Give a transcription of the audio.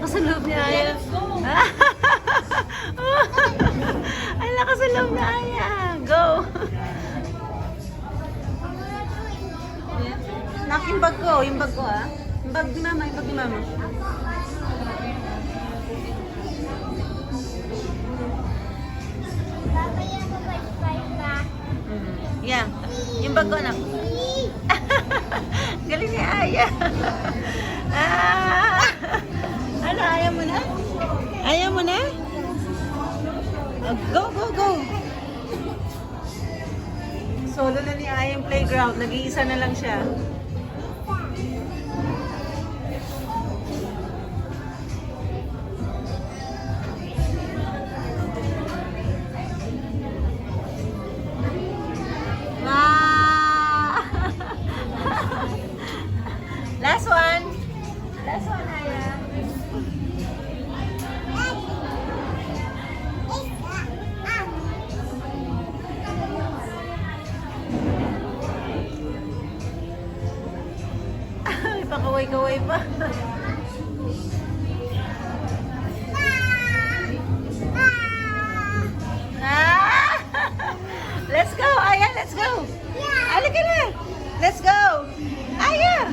lakas sa loob ni Aya. Ang lakas sa loob ni Aya. Go! Nak, yung bag ko ah. Yung bag ni Mama, yung bag ni Mama. Yeah, yung bag ko, anak. Galing ni Aya. Ano, ayaw mo na? Ayaw mo na? Go, go, go! Solo na ni Aya yung playground. Nag-iisa na lang siya. Last one. Last one, Aya. Ay, pakaway-kaway pa. Let's go, Aya. Let's go. Halika na. Let's go. Aya.